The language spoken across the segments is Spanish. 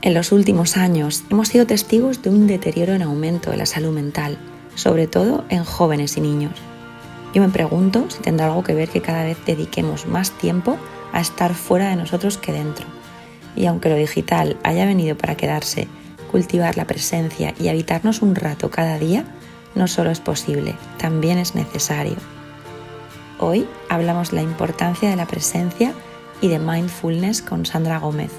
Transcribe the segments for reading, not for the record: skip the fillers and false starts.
En los últimos años hemos sido testigos de un deterioro en aumento de la salud mental, sobre todo en jóvenes y niños. Yo me pregunto si tendrá algo que ver que cada vez dediquemos más tiempo a estar fuera de nosotros que dentro. Y aunque lo digital haya venido para quedarse, cultivar la presencia y habitarnos un rato cada día no solo es posible, también es necesario. Hoy hablamos de la importancia de la presencia y de mindfulness con Sandra Gómez,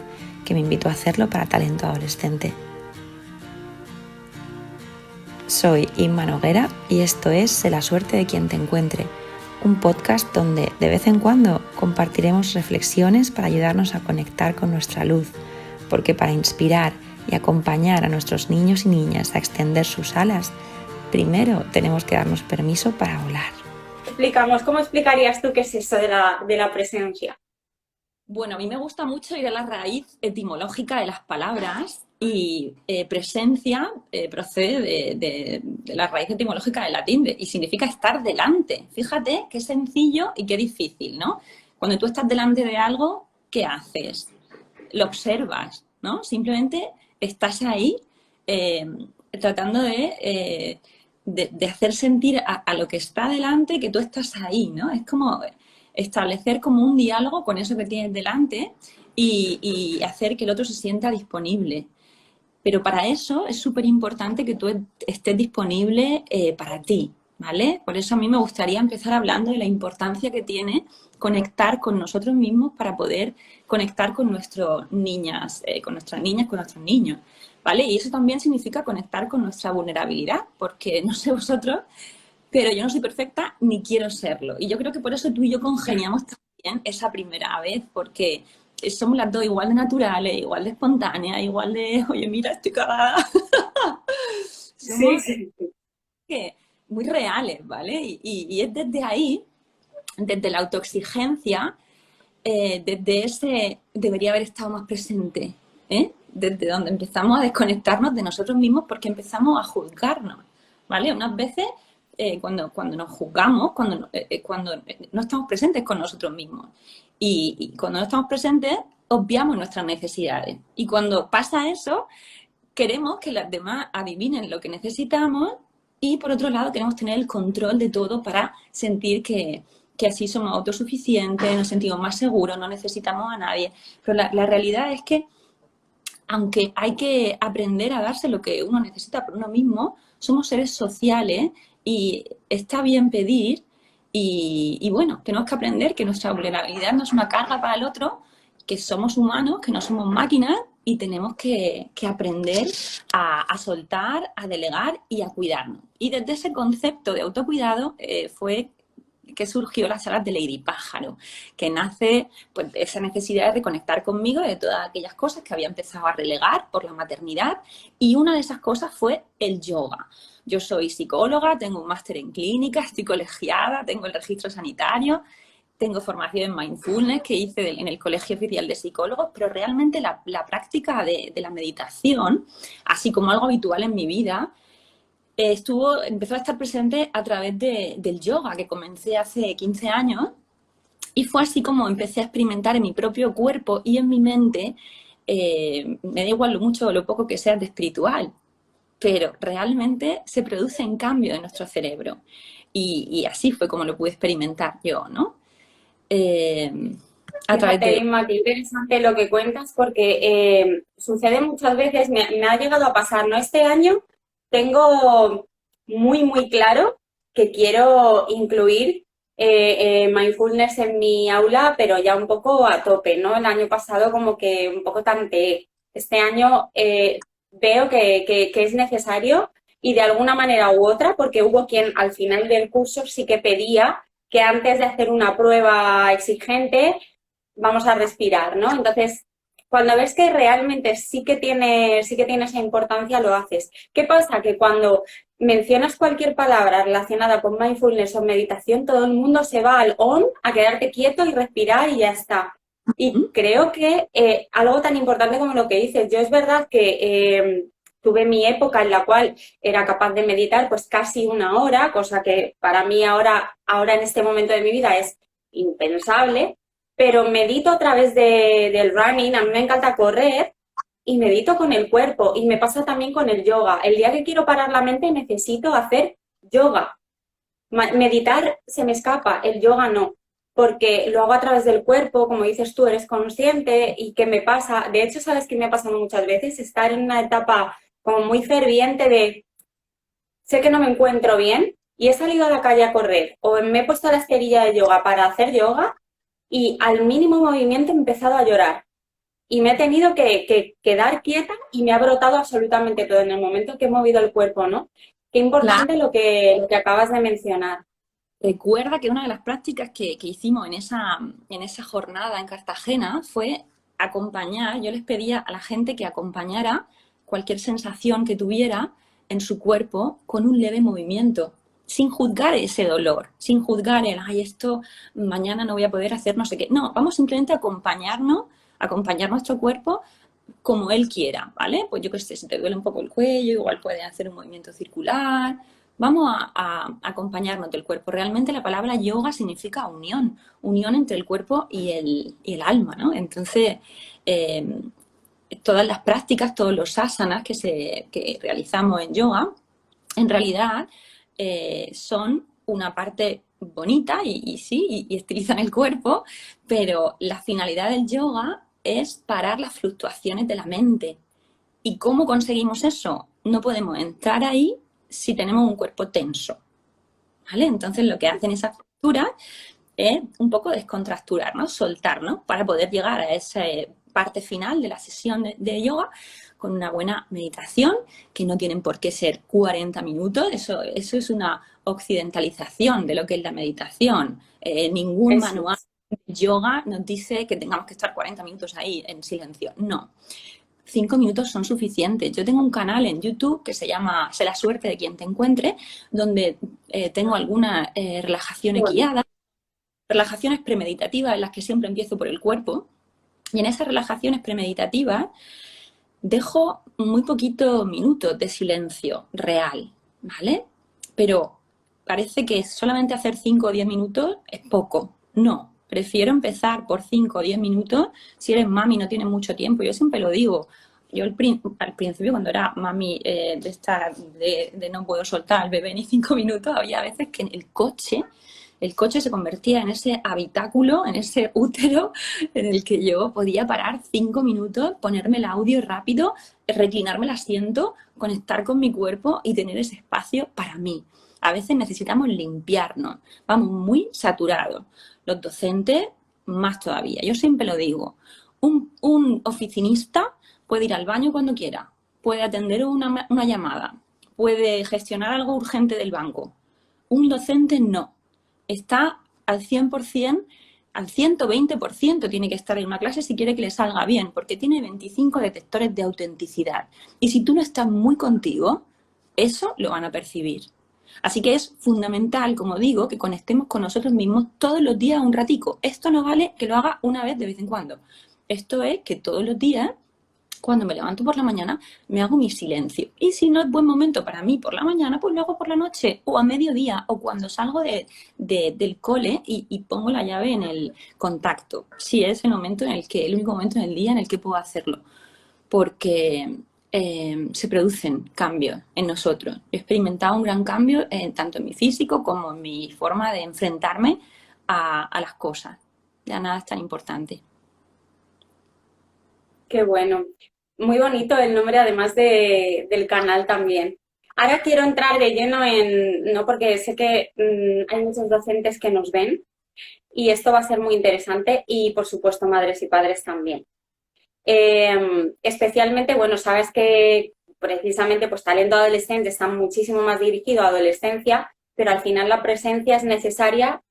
que me invitó a hacerlo para Talento Adolescente. Soy Inma Noguera y esto es Sé la suerte de quien te encuentre, un podcast donde de vez en cuando compartiremos reflexiones para ayudarnos a conectar con nuestra luz, porque para inspirar y acompañar a nuestros niños y niñas a extender sus alas, primero tenemos que darnos permiso para volar. ¿Cómo explicarías tú qué es eso de la presencia? Bueno, a mí me gusta mucho ir a la raíz etimológica de las palabras y presencia procede de la raíz etimológica del latín y significa estar delante. Fíjate qué sencillo y qué difícil, ¿no? Cuando tú estás delante de algo, ¿qué haces? Lo observas, ¿no? Simplemente estás ahí tratando de hacer sentir a lo que está delante que tú estás ahí, ¿no? Es como establecer como un diálogo con eso que tienes delante y hacer que el otro se sienta disponible. Pero para eso es súper importante que tú estés disponible para ti, ¿vale? Por eso a mí me gustaría empezar hablando de la importancia que tiene conectar con nosotros mismos para poder conectar con nuestras niñas, con nuestros niños, ¿vale? Y eso también significa conectar con nuestra vulnerabilidad, porque no sé vosotros, pero yo no soy perfecta ni quiero serlo. Y yo creo que por eso tú y yo congeniamos también esa primera vez, porque somos las dos igual de naturales, igual de espontáneas, igual de, oye, mira, estoy cagada. Somos Sí. muy reales, ¿vale? Y es desde ahí, desde la autoexigencia, desde ese debería haber estado más presente, ¿eh? Desde donde empezamos a desconectarnos de nosotros mismos porque empezamos a juzgarnos, ¿vale? Unas veces cuando nos juzgamos, cuando no estamos presentes con nosotros mismos. Y cuando no estamos presentes, obviamos nuestras necesidades. Y cuando pasa eso, queremos que las demás adivinen lo que necesitamos y, por otro lado, queremos tener el control de todo para sentir que así somos autosuficientes, nos sentimos más seguros, no necesitamos a nadie. Pero la realidad es que, aunque hay que aprender a darse lo que uno necesita por uno mismo, somos seres sociales y está bien pedir y bueno, tenemos que aprender que nuestra vulnerabilidad no es una carga para el otro, que somos humanos, que no somos máquinas y tenemos que aprender a soltar, a delegar y a cuidarnos. Y desde ese concepto de autocuidado fue que surgió las salas de Lady Pájaro, que nace pues de esa necesidad de conectar conmigo, de todas aquellas cosas que había empezado a relegar por la maternidad, y una de esas cosas fue el yoga. Yo soy psicóloga, tengo un máster en clínica, estoy colegiada, tengo el registro sanitario, tengo formación en mindfulness que hice en el Colegio Oficial de Psicólogos, pero realmente la práctica de la meditación, así como algo habitual en mi vida, empezó a estar presente a través del yoga, que comencé hace 15 años, y fue así como empecé a experimentar en mi propio cuerpo y en mi mente, me da igual lo mucho o lo poco que sea de espiritual, pero realmente se produce un cambio en nuestro cerebro. Y así fue como lo pude experimentar yo, ¿no? A través Fíjate, de... Inma, qué interesante lo que cuentas, porque sucede muchas veces, me ha llegado a pasar, ¿no? Este año tengo muy claro que quiero incluir mindfulness en mi aula, pero ya un poco a tope, ¿no? El año pasado como que un poco tanteé. Este año veo que es necesario y de alguna manera u otra, porque hubo quien al final del curso sí que pedía que antes de hacer una prueba exigente vamos a respirar, ¿no? Entonces, cuando ves que realmente sí que tiene esa importancia, lo haces. ¿Qué pasa? Que cuando mencionas cualquier palabra relacionada con mindfulness o meditación, todo el mundo se va al on, a quedarte quieto y respirar y ya está. Y creo que algo tan importante como lo que dices, yo es verdad que tuve mi época en la cual era capaz de meditar pues casi una hora, cosa que para mí ahora en este momento de mi vida es impensable, pero medito a través del running, a mí me encanta correr y medito con el cuerpo. Y me pasa también con el yoga. El día que quiero parar la mente necesito hacer yoga. Meditar se me escapa, el yoga no, porque lo hago a través del cuerpo, como dices tú, eres consciente. ¿Y qué me pasa? De hecho, ¿sabes qué me ha pasado muchas veces? Estar en una etapa como muy ferviente de sé que no me encuentro bien y he salido a la calle a correr o me he puesto la esterilla de yoga para hacer yoga y al mínimo movimiento he empezado a llorar. Y me he tenido que quedar quieta y me ha brotado absolutamente todo en el momento que he movido el cuerpo, ¿no? Qué Claro. importante lo que acabas de mencionar. Recuerda que una de las prácticas que hicimos en esa jornada en Cartagena fue acompañar, yo les pedía a la gente que acompañara cualquier sensación que tuviera en su cuerpo con un leve movimiento, sin juzgar ese dolor, sin juzgar el, ay, esto mañana no voy a poder hacer no sé qué. No, vamos simplemente a acompañarnos, acompañar nuestro cuerpo como él quiera, ¿vale? Pues yo qué sé, si te duele un poco el cuello, igual puedes hacer un movimiento circular. Vamos a acompañarnos del cuerpo. Realmente la palabra yoga significa unión, unión entre el cuerpo y el alma, ¿no? Entonces, eh, todas las prácticas, todos los asanas que realizamos en yoga, en realidad son una parte bonita y sí, y estilizan el cuerpo, pero la finalidad del yoga es parar las fluctuaciones de la mente. ¿Y cómo conseguimos eso? No podemos entrar ahí si tenemos un cuerpo tenso, ¿vale? Entonces lo que hacen esas posturas es un poco descontracturarnos, soltarnos para poder llegar a esa parte final de la sesión de yoga con una buena meditación, que no tienen por qué ser 40 minutos, eso es una occidentalización de lo que es la meditación. Ningún Eso manual es. de yoga nos dice que tengamos que estar 40 minutos ahí en silencio, no. 5 minutos son suficientes. Yo tengo un canal en YouTube que se llama Sé la suerte de quien te encuentre, donde tengo algunas relajaciones Bueno, guiadas, relajaciones premeditativas en las que siempre empiezo por el cuerpo. Y en esas relajaciones premeditativas dejo muy poquitos minutos de silencio real, ¿vale? Pero parece que solamente hacer 5 o 10 minutos es poco. No, prefiero empezar por 5 o 10 minutos si eres mami y no tienes mucho tiempo. Yo siempre lo digo. Yo al principio, cuando era mami de no puedo soltar al bebé ni 5 minutos, había veces que en el coche se convertía en ese habitáculo, en ese útero en el que yo podía parar 5 minutos, ponerme el audio rápido, reclinarme el asiento, conectar con mi cuerpo y tener ese espacio para mí. A veces necesitamos limpiarnos, vamos muy saturados. Los docentes, más todavía. Yo siempre lo digo, un oficinista puede ir al baño cuando quiera, puede atender una llamada, puede gestionar algo urgente del banco. Un docente no. Está al 100%, al 120% tiene que estar en una clase si quiere que le salga bien, porque tiene 25 detectores de autenticidad. Y si tú no estás muy contigo, eso lo van a percibir. Así que es fundamental, como digo, que conectemos con nosotros mismos todos los días un ratico. Esto no vale que lo haga una vez de vez en cuando. Esto es que todos los días, cuando me levanto por la mañana, me hago mi silencio. Y si no es buen momento para mí por la mañana, pues lo hago por la noche o a mediodía o cuando salgo del cole y pongo la llave en el contacto. Sí, es el único momento en el día en el que puedo hacerlo. Porque se producen cambios en nosotros. He experimentado un gran cambio tanto en mi físico como en mi forma de enfrentarme a las cosas. Ya nada es tan importante. qué bueno. Muy bonito el nombre, además del canal también. Ahora quiero entrar de lleno no porque sé que hay muchos docentes que nos ven y esto va a ser muy interesante y por supuesto madres y padres también. Especialmente, bueno, sabes que precisamente pues talento adolescente está muchísimo más dirigido a adolescencia, pero al final la presencia es necesaria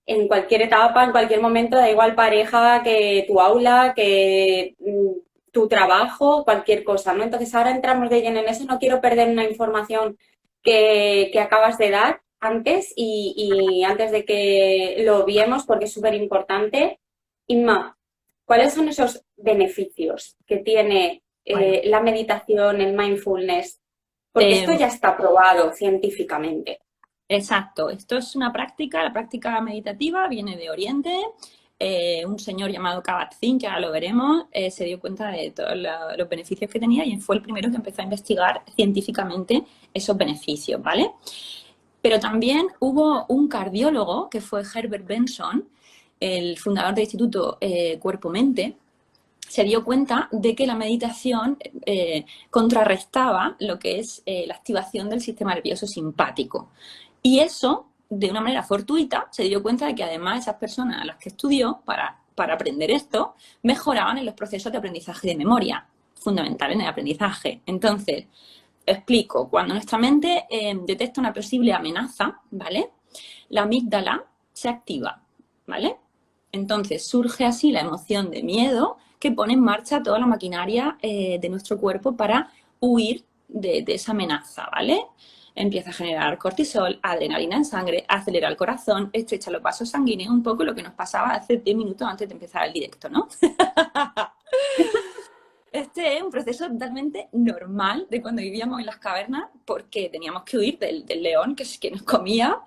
en cualquier etapa, en cualquier momento, da igual pareja, que tu aula, que tu trabajo, cualquier cosa, ¿no? Entonces ahora entramos de lleno en eso, no quiero perder una información que acabas de dar antes y antes de que lo viemos porque es súper importante. Inma, ¿cuáles son esos beneficios que tiene Bueno, la meditación, el mindfulness? Porque esto eh, ya está probado científicamente. exacto. Esto es una práctica, la práctica meditativa viene de Oriente. un señor llamado Kabat-Zinn, que ahora lo veremos, se dio cuenta de todos los beneficios que tenía y fue el primero que empezó a investigar científicamente esos beneficios, ¿vale? Pero también hubo un cardiólogo, que fue Herbert Benson, el fundador del Instituto Cuerpo-Mente, se dio cuenta de que la meditación contrarrestaba lo que es la activación del sistema nervioso simpático. Y eso, de una manera fortuita, se dio cuenta de que además esas personas a las que estudió para aprender esto, mejoraban en los procesos de aprendizaje de memoria, fundamental en el aprendizaje. Entonces, explico, cuando nuestra mente detecta una posible amenaza, ¿vale? La amígdala se activa, ¿vale? Entonces surge así la emoción de miedo que pone en marcha toda la maquinaria de nuestro cuerpo para huir de esa amenaza, ¿vale? Empieza a generar cortisol, adrenalina en sangre, acelera el corazón, estrecha los vasos sanguíneos, un poco lo que nos pasaba hace 10 minutos antes de empezar el directo, ¿no? Este es un proceso totalmente normal de cuando vivíamos en las cavernas porque teníamos que huir del león que nos comía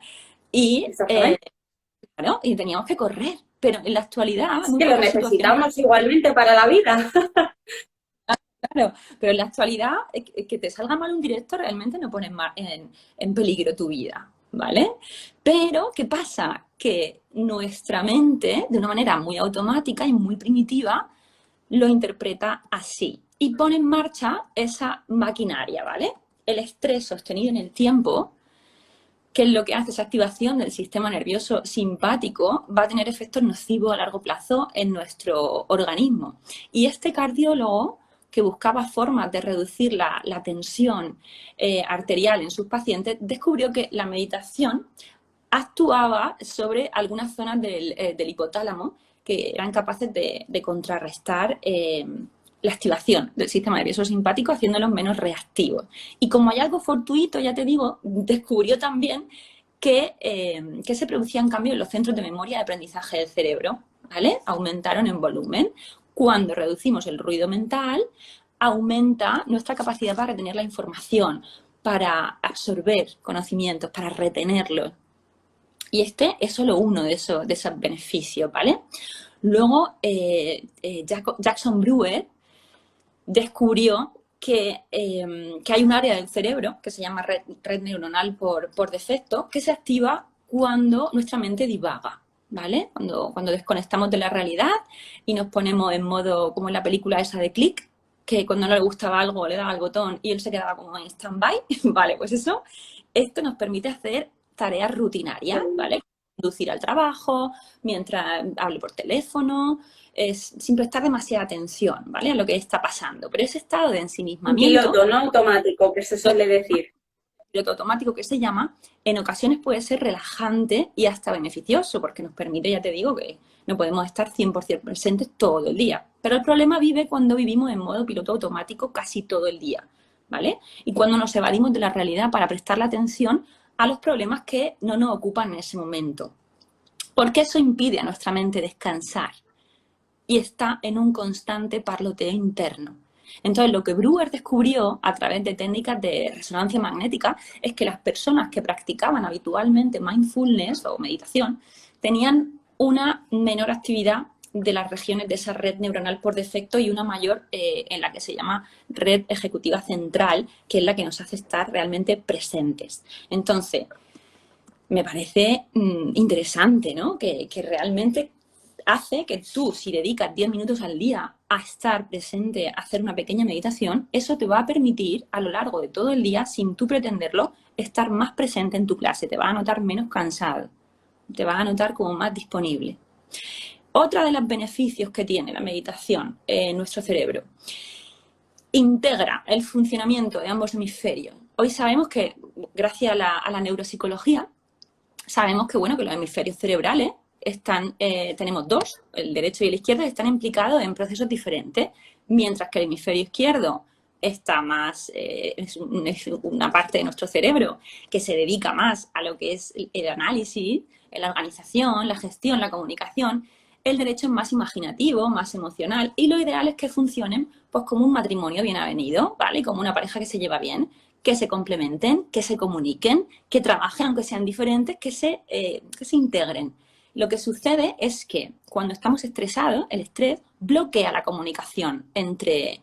y, claro, y teníamos que correr. Pero en la actualidad... Es que lo necesitamos igualmente para la vida. Claro, pero en la actualidad que te salga mal un directo realmente no pone en peligro tu vida, ¿vale? Pero, ¿qué pasa? Que nuestra mente, de una manera muy automática y muy primitiva, lo interpreta así y pone en marcha esa maquinaria, ¿vale? El estrés sostenido en el tiempo, que es lo que hace esa activación del sistema nervioso simpático, va a tener efectos nocivos a largo plazo en nuestro organismo. Y este cardiólogo, que buscaba formas de reducir la tensión arterial en sus pacientes, descubrió que la meditación actuaba sobre algunas zonas del hipotálamo que eran capaces de contrarrestar la activación del sistema nervioso simpático, haciéndolos menos reactivos. Y como hay algo fortuito, ya te digo, descubrió también que se producían cambios en los centros de memoria y aprendizaje del cerebro, ¿vale? Aumentaron en volumen. Cuando reducimos el ruido mental, aumenta nuestra capacidad para retener la información, para absorber conocimientos, para retenerlos. Y este es solo uno de esos beneficios, ¿vale? Luego, Jackson Brewer descubrió que hay un área del cerebro que se llama red neuronal por defecto, que se activa cuando nuestra mente divaga, ¿vale? Cuando desconectamos de la realidad y nos ponemos en modo, como en la película esa de Click, que cuando no le gustaba algo le daba al botón y él se quedaba como en stand-by, ¿vale? Pues eso, esto nos permite hacer tareas rutinarias, ¿vale? Conducir al trabajo, mientras hable por teléfono, sin prestar demasiada atención, ¿vale? A lo que está pasando. Pero ese estado de ensimismamiento... Un piloto, ¿no? Automático, que se suele decir. Piloto automático que se llama, en ocasiones puede ser relajante y hasta beneficioso, porque nos permite, ya te digo, que no podemos estar 100% presentes todo el día. Pero el problema vive cuando vivimos en modo piloto automático casi todo el día, ¿vale? Y cuando nos evadimos de la realidad para prestar la atención a los problemas que no nos ocupan en ese momento. Porque eso impide a nuestra mente descansar y está en un constante parloteo interno. Entonces, lo que Brewer descubrió a través de técnicas de resonancia magnética es que las personas que practicaban habitualmente mindfulness o meditación tenían una menor actividad de las regiones de esa red neuronal por defecto y una mayor en la que se llama red ejecutiva central, que es la que nos hace estar realmente presentes. Entonces, me parece interesante, ¿no? Que realmente hace que tú, si dedicas 10 minutos al día a estar presente, a hacer una pequeña meditación, eso te va a permitir a lo largo de todo el día, sin tú pretenderlo, estar más presente en tu clase. Te vas a notar menos cansado, te vas a notar como más disponible. Otra de los beneficios que tiene la meditación en nuestro cerebro, integra el funcionamiento de ambos hemisferios. Hoy sabemos que, gracias a la neuropsicología, sabemos que, bueno, que los hemisferios cerebrales tenemos dos, el derecho y el izquierdo, están implicados en procesos diferentes, mientras que el hemisferio izquierdo está más, es una parte de nuestro cerebro que se dedica más a lo que es el análisis, la organización, la gestión, la comunicación. El derecho es más imaginativo, más emocional, y lo ideal es que funcionen pues como un matrimonio bien avenido, ¿vale? Como una pareja que se lleva bien, que se complementen, que se comuniquen, que trabajen aunque sean diferentes, que se integren. Lo que sucede es que cuando estamos estresados, el estrés bloquea la comunicación entre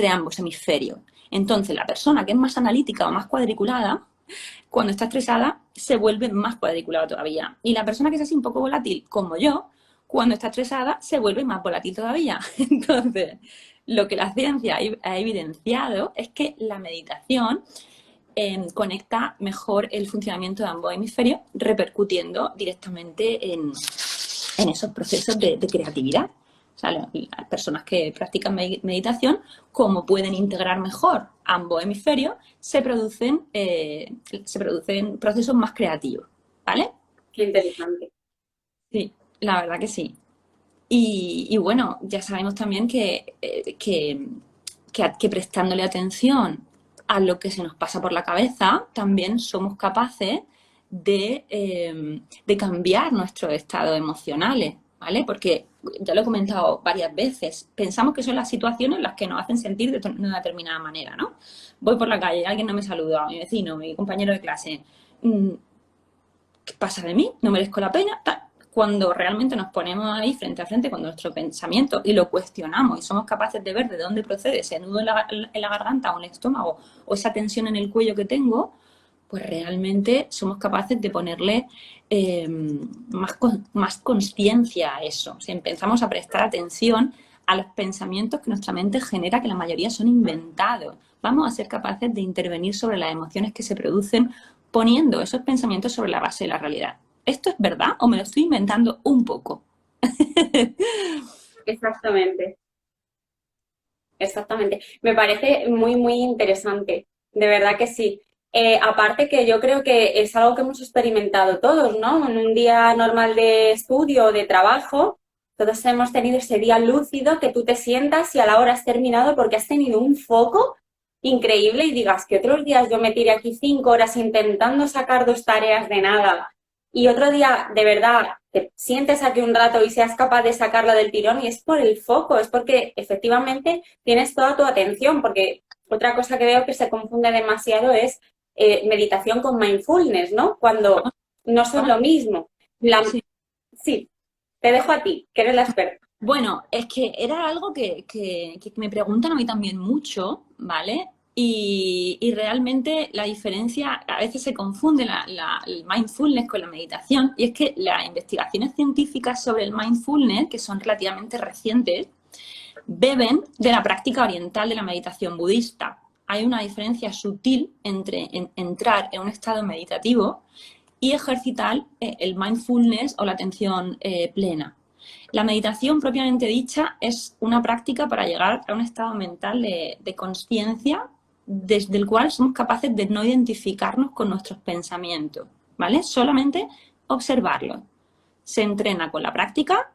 ambos hemisferios. Entonces, la persona que es más analítica o más cuadriculada, cuando está estresada, se vuelve más cuadriculada todavía. Y la persona que es así un poco volátil, como yo, cuando está estresada, se vuelve más volátil todavía. Entonces, lo que la ciencia ha evidenciado es que la meditación conecta mejor el funcionamiento de ambos hemisferios, repercutiendo directamente en esos procesos de creatividad. O sea, las personas que practican meditación, como pueden integrar mejor ambos hemisferios, se producen procesos más creativos, ¿vale? Qué interesante. Sí, la verdad que sí. Y bueno, ya sabemos también que prestándole atención a lo que se nos pasa por la cabeza, también somos capaces de cambiar nuestros estados emocionales, ¿vale? Porque ya lo he comentado varias veces, pensamos que son las situaciones las que nos hacen sentir de una determinada manera, ¿no? Voy por la calle, alguien no me saluda, mi vecino, mi compañero de clase, ¿qué pasa de mí? ¿No merezco la pena? Cuando realmente nos ponemos ahí frente a frente con nuestro pensamiento y lo cuestionamos y somos capaces de ver de dónde procede ese nudo en la garganta o en el estómago o esa tensión en el cuello que tengo, pues realmente somos capaces de ponerle más conciencia a eso. Si empezamos a prestar atención a los pensamientos que nuestra mente genera, que la mayoría son inventados, vamos a ser capaces de intervenir sobre las emociones que se producen poniendo esos pensamientos sobre la base de la realidad. ¿Esto es verdad o me lo estoy inventando un poco? Exactamente. Exactamente. Me parece muy, muy interesante. De verdad que sí. Aparte que yo creo que es algo que hemos experimentado todos, ¿no? En un día normal de estudio o de trabajo, todos hemos tenido ese día lúcido que tú te sientas y a la hora has terminado porque has tenido un foco increíble y digas que otros días yo me tiré aquí 5 horas intentando sacar 2 tareas de nada y otro día de verdad te sientes aquí un rato y seas capaz de sacarla del tirón y es por el foco, es porque efectivamente tienes toda tu atención, porque otra cosa que veo que se confunde demasiado es meditación con mindfulness, ¿no? Cuando no son lo mismo. Sí. Sí, te dejo a ti, que eres la experta. Bueno, es que era algo que me preguntan a mí también mucho, ¿vale? Y realmente la diferencia, a veces se confunde el mindfulness con la meditación, y es que las investigaciones científicas sobre el mindfulness, que son relativamente recientes, beben de la práctica oriental de la meditación budista. Hay una diferencia sutil entre entrar en un estado meditativo y ejercitar el mindfulness o la atención plena. La meditación propiamente dicha es una práctica para llegar a un estado mental de consciencia desde el cual somos capaces de no identificarnos con nuestros pensamientos, ¿vale? Solamente observarlos. Se entrena con la práctica,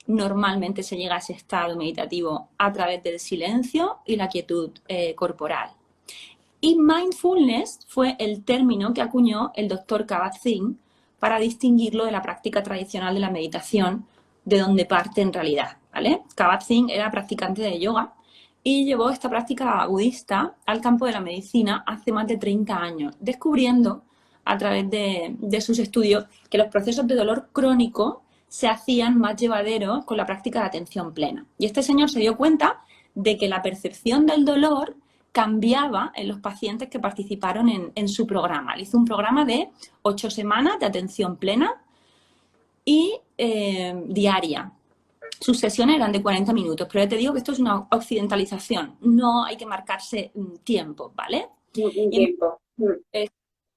normalmente se llega a ese estado meditativo a través del silencio y la quietud corporal. Y mindfulness fue el término que acuñó el doctor Kabat-Zinn para distinguirlo de la práctica tradicional de la meditación, de donde parte en realidad, ¿vale? Kabat-Zinn era practicante de yoga y llevó esta práctica budista al campo de la medicina hace más de 30 años, descubriendo a través de sus estudios que los procesos de dolor crónico se hacían más llevaderos con la práctica de atención plena. Y este señor se dio cuenta de que la percepción del dolor cambiaba en los pacientes que participaron en su programa. Él hizo un programa de 8 semanas de atención plena y diaria. Sus sesiones eran de 40 minutos, pero ya te digo que esto es una occidentalización, no hay que marcarse tiempo, ¿vale? Un tiempo.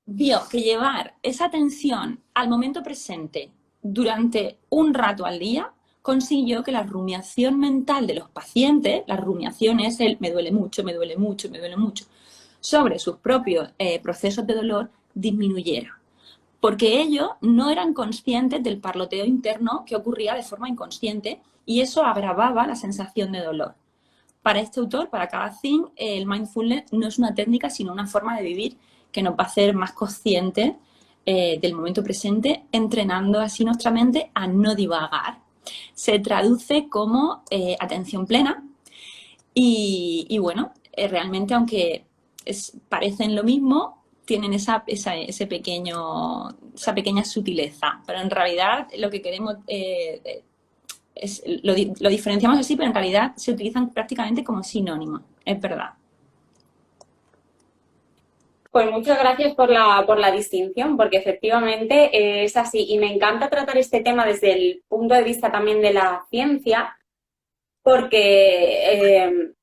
Vio que llevar esa atención al momento presente durante un rato al día consiguió que la rumiación mental de los pacientes, la rumiación es el me duele mucho, me duele mucho, me duele mucho, sobre sus propios procesos de dolor disminuyera. Porque ellos no eran conscientes del parloteo interno que ocurría de forma inconsciente y eso agravaba la sensación de dolor. Para este autor, para Kabat-Zinn, el mindfulness no es una técnica, sino una forma de vivir que nos va a hacer más conscientes del momento presente, entrenando así nuestra mente a no divagar. Se traduce como atención plena y bueno, realmente aunque parecen lo mismo, tienen esa pequeña sutileza, pero en realidad lo que queremos lo diferenciamos así, pero en realidad se utilizan prácticamente como sinónimos, es verdad. Pues muchas gracias por la distinción, porque efectivamente es así. Y me encanta tratar este tema desde el punto de vista también de la ciencia, porque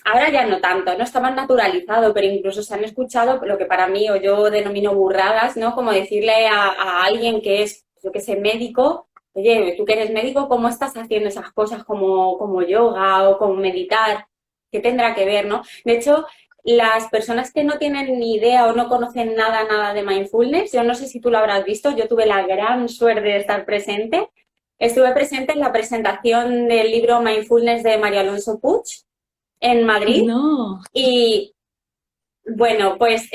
ahora ya no tanto, no está más naturalizado, pero incluso se han escuchado lo que para mí o yo denomino burradas, ¿no? Como decirle a alguien que es, yo que sé, médico, oye, tú que eres médico, ¿cómo estás haciendo esas cosas como yoga o como meditar? ¿Qué tendrá que ver, no? De hecho, las personas que no tienen ni idea o no conocen nada de mindfulness, yo no sé si tú lo habrás visto, yo tuve la gran suerte de estar presente. Estuve presente en la presentación del libro Mindfulness de María Alonso Puig en Madrid. No. Y bueno, pues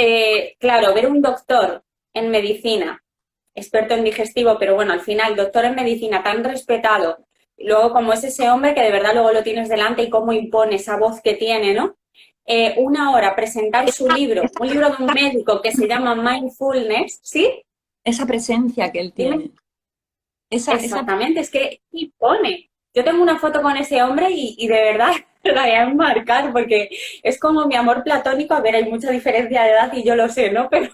claro, ver un doctor en medicina, experto en digestivo, pero bueno, al final, doctor en medicina tan respetado, luego como es ese hombre que de verdad luego lo tienes delante y cómo impone esa voz que tiene, ¿no? Una hora presentar su libro, un libro de un médico que se llama Mindfulness, ¿sí? Esa presencia que él tiene. Exactamente, es que impone. Yo tengo una foto con ese hombre y de verdad la voy a enmarcar porque es como mi amor platónico. A ver, hay mucha diferencia de edad y yo lo sé, ¿no? Pero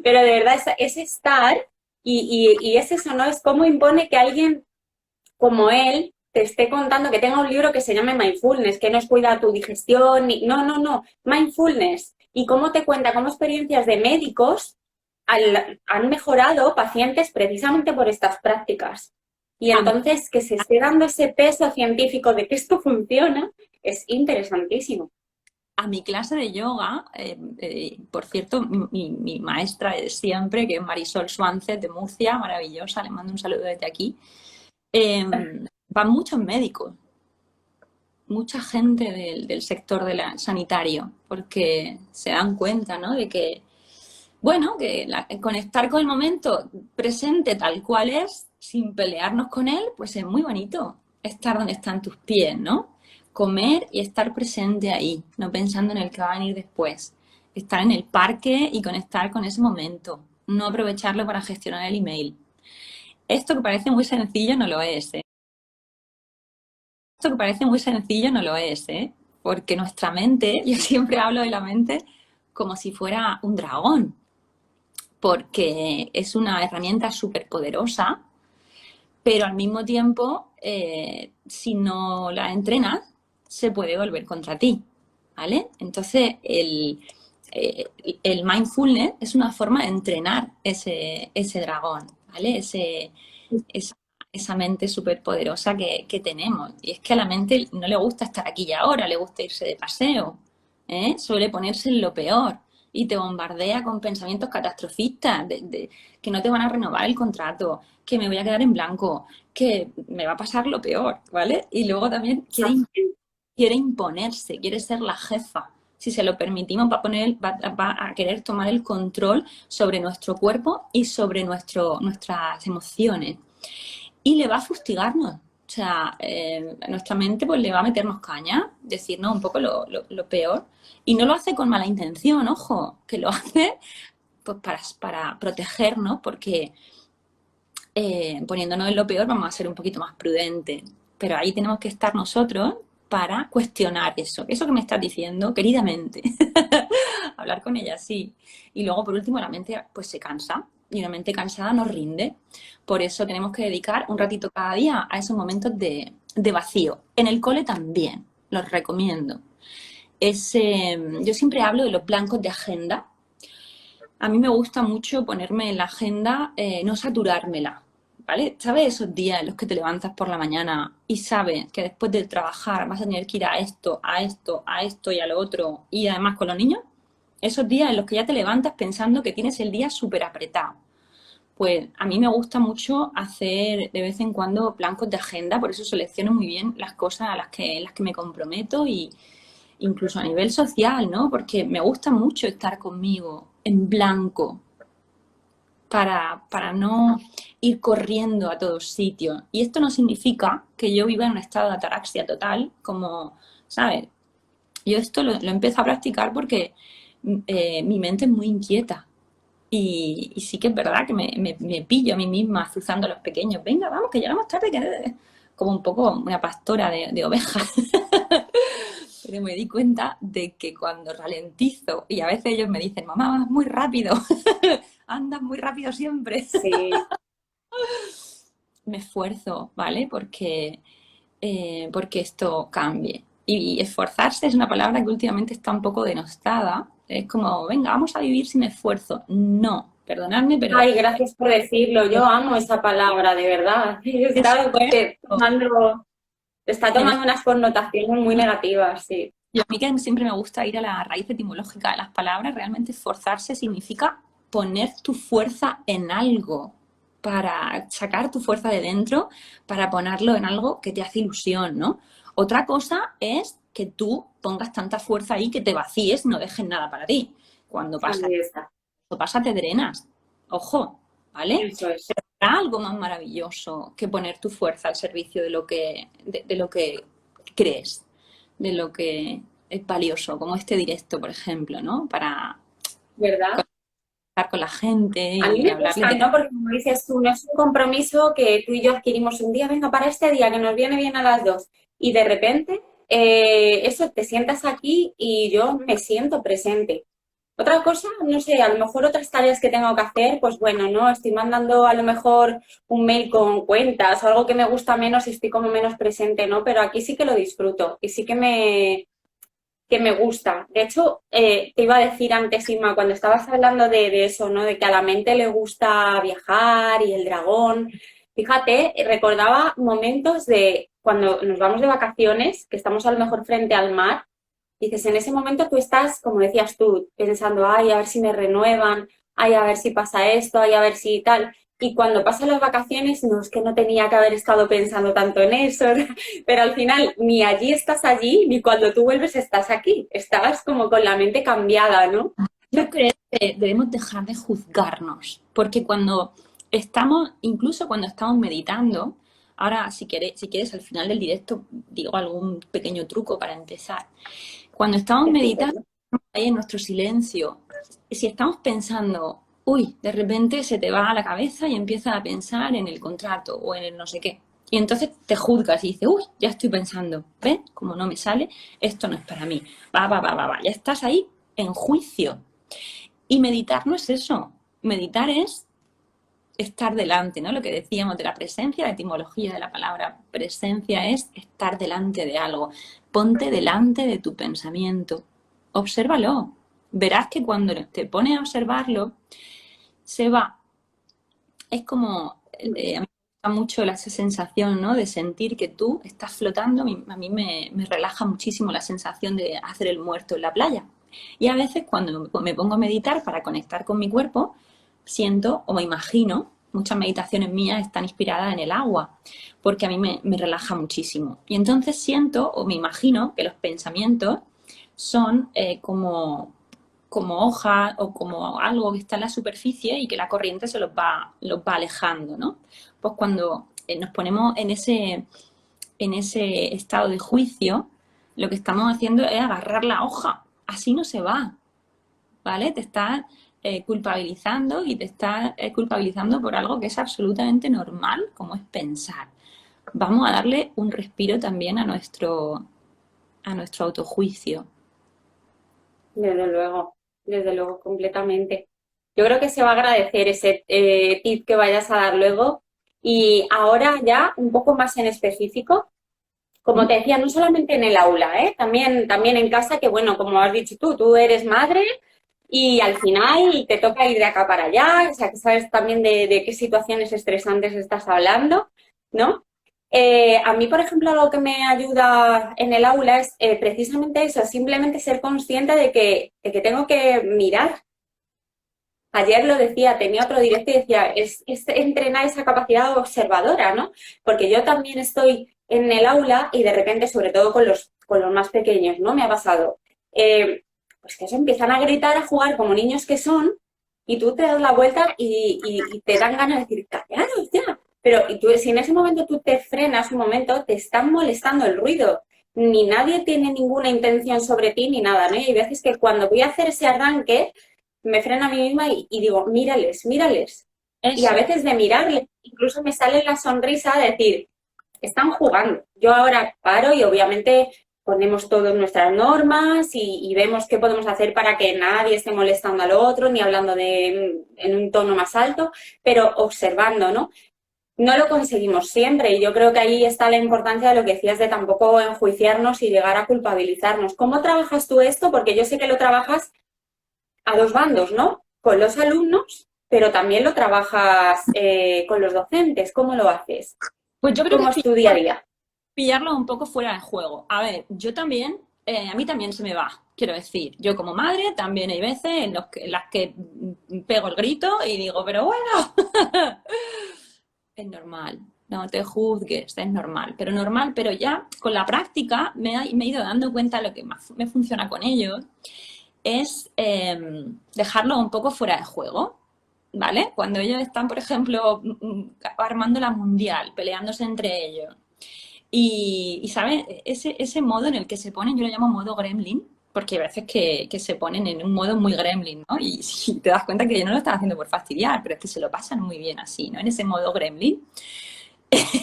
de verdad es estar y es eso, ¿no? Es como impone que alguien como él te esté contando que tenga un libro que se llame Mindfulness, que nos cuida tu digestión. No. Mindfulness. Y cómo te cuenta como experiencias de médicos han mejorado pacientes precisamente por estas prácticas. Y entonces que se esté dando ese peso científico de que esto funciona es interesantísimo. A mi clase de yoga, por cierto, mi maestra de siempre, que es Marisol Suárez de Murcia, maravillosa, le mando un saludo desde aquí, van muchos médicos, mucha gente del sector sanitario, porque se dan cuenta, ¿no? De que, bueno, que conectar con el momento presente tal cual es, sin pelearnos con él, pues es muy bonito estar donde están tus pies, ¿no? Comer y estar presente ahí, no pensando en el que va a venir después. Estar en el parque y conectar con ese momento, no aprovecharlo para gestionar el email. Esto que parece muy sencillo no lo es, ¿eh? Esto que parece muy sencillo no lo es, ¿eh? Porque nuestra mente, yo siempre hablo de la mente como si fuera un dragón, porque es una herramienta súper poderosa, pero al mismo tiempo, si no la entrenas, se puede volver contra ti, ¿vale? Entonces, el mindfulness es una forma de entrenar ese dragón, ¿vale? Esa mente súper poderosa que tenemos. Y es que a la mente no le gusta estar aquí y ahora, le gusta irse de paseo, ¿eh? Suele ponerse en lo peor y te bombardea con pensamientos catastrofistas de que no te van a renovar el contrato, que me voy a quedar en blanco, que me va a pasar lo peor, ¿vale? Y luego también quiere imponerse, quiere ser la jefa. Si se lo permitimos, va a querer tomar el control sobre nuestro cuerpo y sobre nuestras emociones. Y le va a fustigarnos. O sea, nuestra mente pues le va a meternos caña, decirnos un poco lo peor. Y no lo hace con mala intención, ojo, que lo hace pues para protegernos, porque poniéndonos en lo peor vamos a ser un poquito más prudentes. Pero ahí tenemos que estar nosotros para cuestionar eso que me estás diciendo, queridamente. Hablar con ella, sí. Y luego, por último, la mente pues se cansa. Y una mente cansada nos rinde. Por eso tenemos que dedicar un ratito cada día a esos momentos de vacío. En el cole también, los recomiendo. Yo siempre hablo de los blancos de agenda. A mí me gusta mucho ponerme en la agenda, no saturármela, ¿vale? ¿Sabes esos días en los que te levantas por la mañana y sabes que después de trabajar vas a tener que ir a esto y a lo otro, y además con los niños? Esos días en los que ya te levantas pensando que tienes el día súper apretado. Pues a mí me gusta mucho hacer de vez en cuando blancos de agenda, por eso selecciono muy bien las cosas en las que me comprometo, y incluso a nivel social, ¿no? Porque me gusta mucho estar conmigo en blanco para no ir corriendo a todos sitios. Y esto no significa que yo viva en un estado de ataraxia total, como, ¿sabes? Yo esto lo empiezo a practicar porque mi mente es muy inquieta. Y sí que es verdad que me pillo a mí misma azuzando a los pequeños. Venga, vamos, que llegamos tarde, que... como un poco una pastora de ovejas. Pero me di cuenta de que cuando ralentizo, y a veces ellos me dicen, mamá, vas muy rápido, andas muy rápido siempre. Sí, Me esfuerzo, ¿vale? Porque esto cambie. Y esforzarse es una palabra que últimamente está un poco denostada. Es como, venga, vamos a vivir sin esfuerzo. No, perdonadme, pero ay, gracias por decirlo. Yo amo esa palabra, de verdad. Está esfuerzo. tomando unas connotaciones muy negativas, sí. Y a mí que siempre me gusta ir a la raíz etimológica de las palabras, realmente esforzarse significa poner tu fuerza en algo, para sacar tu fuerza de dentro, para ponerlo en algo que te hace ilusión, ¿no? Otra cosa es que tú pongas tanta fuerza ahí que te vacíes y no dejes nada para ti. Cuando Ahí está. pasa te drenas. Ojo, ¿vale? Eso es. Habrá algo más maravilloso que poner tu fuerza al servicio de lo que crees, de lo que es valioso, como este directo, por ejemplo, ¿no? Para ¿Verdad? estar con la gente A mí y me hablarle gusta, de... ¿no? Porque como dices tú, no es un compromiso que tú y yo adquirimos un día, venga, para este día, que nos viene bien a las dos. Y de repente, eso, te sientas aquí y yo me siento presente. Otra cosa, no sé, a lo mejor otras tareas que tengo que hacer, pues bueno, ¿no? Estoy mandando a lo mejor un mail con cuentas o algo que me gusta menos y estoy como menos presente, ¿no? Pero aquí sí que lo disfruto y sí que me gusta. De hecho, te iba a decir antes, Inma, cuando estabas hablando de eso, ¿no? De que a la mente le gusta viajar y el dragón. Fíjate, recordaba momentos de cuando nos vamos de vacaciones, que estamos a lo mejor frente al mar. Dices, en ese momento tú estás, como decías tú, pensando, ay, a ver si me renuevan, ay, a ver si pasa esto, ay, a ver si tal. Y cuando pasan las vacaciones, no, es que no tenía que haber estado pensando tanto en eso, pero al final ni allí estás allí, ni cuando tú vuelves estás aquí. Estás como con la mente cambiada, ¿no? Yo creo que debemos dejar de juzgarnos, porque cuando estamos, incluso cuando estamos meditando, ahora si quieres al final del directo digo algún pequeño truco para empezar. Cuando estamos meditando, Estupendo. ahí en nuestro silencio, si estamos pensando, uy, de repente se te va a la cabeza y empiezas a pensar en el contrato o en el no sé qué. Y entonces te juzgas y dices, uy, ya estoy pensando, ¿ves? Como no me sale, esto no es para mí. Va. Ya estás ahí en juicio. Y meditar no es eso. Meditar es estar delante, ¿no? Lo que decíamos de la presencia, la etimología de la palabra presencia es estar delante de algo. Ponte delante de tu pensamiento. Obsérvalo. Verás que cuando te pones a observarlo, se va. Es como, a mí me gusta mucho esa sensación, ¿no? De sentir que tú estás flotando. A mí me relaja muchísimo la sensación de hacer el muerto en la playa. Y a veces cuando me pongo a meditar para conectar con mi cuerpo, siento o me imagino, muchas meditaciones mías están inspiradas en el agua, porque a mí me relaja muchísimo. Y entonces siento o me imagino que los pensamientos son como hojas o como algo que está en la superficie y que la corriente los va alejando, ¿no? Pues cuando nos ponemos en ese estado de juicio, lo que estamos haciendo es agarrar la hoja. Así no se va, ¿vale? Te estás culpabilizando y te estás culpabilizando por algo que es absolutamente normal, como es pensar. Vamos a darle un respiro también a nuestro autojuicio. Desde luego, completamente. Yo creo que se va a agradecer ese tip que vayas a dar luego. Y ahora ya un poco más en específico, como te decía, no solamente en el aula, también en casa, que bueno, como has dicho tú eres madre y al final te toca ir de acá para allá, o sea, que sabes también de qué situaciones estresantes estás hablando, ¿no? A mí, por ejemplo, algo que me ayuda en el aula es precisamente eso, simplemente ser consciente de que tengo que mirar. Ayer lo decía, tenía otro directo y decía, es entrenar esa capacidad observadora, ¿no? Porque yo también estoy en el aula y de repente, sobre todo con los más pequeños, ¿no? Me ha pasado, pues que eso empiezan a gritar, a jugar como niños que son y tú te das la vuelta y te dan ganas de decir, callaros ya. Pero y tú, si en ese momento tú te frenas un momento, te están molestando el ruido. ni nadie tiene ninguna intención sobre ti ni nada, ¿no? Y hay veces que cuando voy a hacer ese arranque, me freno a mí misma y digo, mírales, mírales. Y a Eso. veces de mirarles, incluso me sale la sonrisa de decir, están jugando. Yo ahora paro y obviamente ponemos todas nuestras normas y vemos qué podemos hacer para que nadie esté molestando al otro, ni hablando en un tono más alto, pero observando, ¿no? No lo conseguimos siempre y yo creo que ahí está la importancia de lo que decías de tampoco enjuiciarnos y llegar a culpabilizarnos. ¿Cómo trabajas tú esto? Porque yo sé que lo trabajas a dos bandos, ¿no? Con los alumnos, pero también lo trabajas con los docentes. ¿Cómo lo haces? Pues yo creo que ¿Cómo es es tu día a día? pillarlo un poco fuera de juego. A ver, yo también, a mí también se me va, quiero decir. Yo como madre también hay veces en las que pego el grito y digo, pero bueno, es normal, no te juzgues, es normal. Pero ya con la práctica me he ido dando cuenta de lo que más me funciona con ellos es dejarlo un poco fuera de juego. ¿Vale? Cuando ellos están, por ejemplo, armando la mundial, peleándose entre ellos, y ¿sabes? Ese modo en el que se ponen, yo lo llamo modo gremlin, porque hay veces que se ponen en un modo muy gremlin, ¿no? Y si te das cuenta que ellos no lo están haciendo por fastidiar, pero es que se lo pasan muy bien así, ¿no? En ese modo gremlin.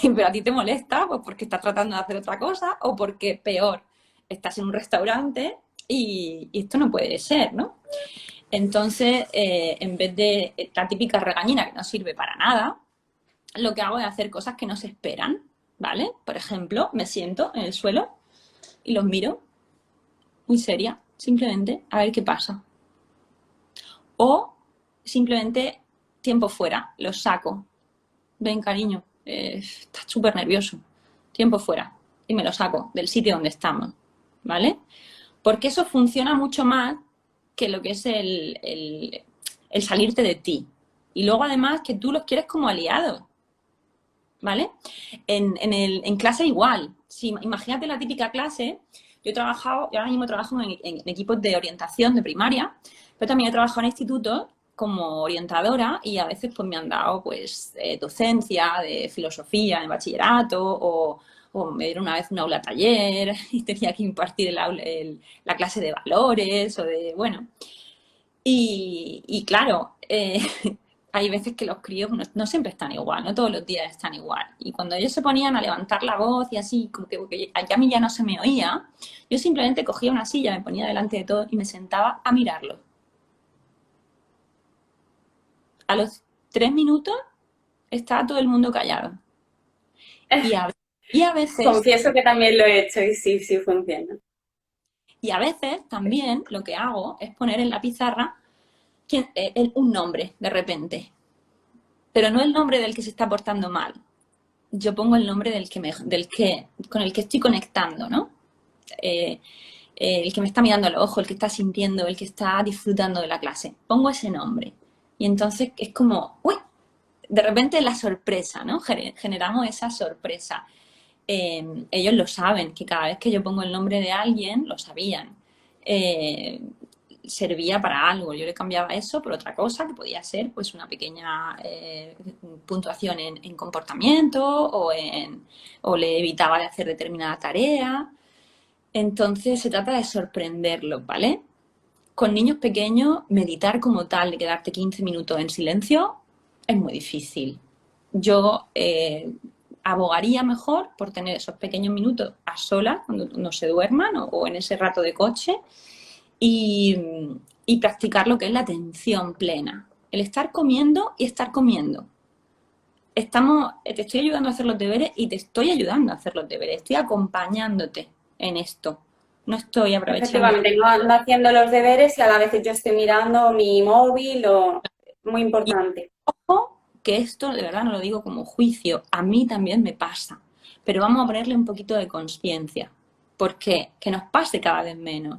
Pero a ti te molesta, pues porque estás tratando de hacer otra cosa, o porque peor, estás en un restaurante y esto no puede ser, ¿no? Entonces, en vez de la típica regañina que no sirve para nada, lo que hago es hacer cosas que no se esperan, ¿vale? Por ejemplo, me siento en el suelo y los miro, muy seria, simplemente a ver qué pasa. O simplemente tiempo fuera, los saco. Ven, cariño, estás súper nervioso. Tiempo fuera. Y me lo saco del sitio donde estamos, ¿vale? Porque eso funciona mucho más que lo que es el salirte de ti. Y luego además que tú los quieres como aliados, ¿vale? En clase igual. Si, imagínate la típica clase, yo ahora mismo trabajo en equipos de orientación de primaria, pero también he trabajado en institutos como orientadora y a veces pues me han dado pues docencia de filosofía en bachillerato o me dieron una vez un aula taller y tenía que impartir la clase de valores o de, bueno. Y claro, hay veces que los críos no siempre están igual, no todos los días están igual. Y cuando ellos se ponían a levantar la voz y así, como que a mí ya no se me oía, yo simplemente cogía una silla, me ponía delante de todos y me sentaba a mirarlo. A los 3 minutos estaba todo el mundo callado. Y a veces, Confieso que también lo he hecho y sí, sí funciona. y a veces también lo que hago es poner en la pizarra un nombre de repente. Pero no el nombre del que se está portando mal. Yo pongo el nombre con el que estoy conectando, ¿no? El que me está mirando a los ojos, el que está sintiendo, el que está disfrutando de la clase. Pongo ese nombre. Y entonces es como, uy, de repente la sorpresa, ¿no? Generamos esa sorpresa. Ellos lo saben, que cada vez que yo pongo el nombre de alguien, lo sabían. Servía para algo. Yo le cambiaba eso por otra cosa, que podía ser pues una pequeña puntuación en comportamiento o le evitaba de hacer determinada tarea. Entonces se trata de sorprenderlos, ¿vale? Con niños pequeños, meditar como tal, de quedarte 15 minutos en silencio, es muy difícil. Yo abogaría mejor por tener esos pequeños minutos a solas, cuando no se duerman o en ese rato de coche, y practicar lo que es la atención plena. El estar comiendo y estar comiendo. Te estoy ayudando a hacer los deberes y te estoy ayudando a hacer los deberes. Estoy acompañándote en esto. No estoy aprovechando. Efectivamente, no ando haciendo los deberes y a la vez yo estoy mirando mi móvil o... Muy importante. Ojo, que esto de verdad no lo digo como juicio, a mí también me pasa. Pero vamos a ponerle un poquito de conciencia. Porque que nos pase cada vez menos.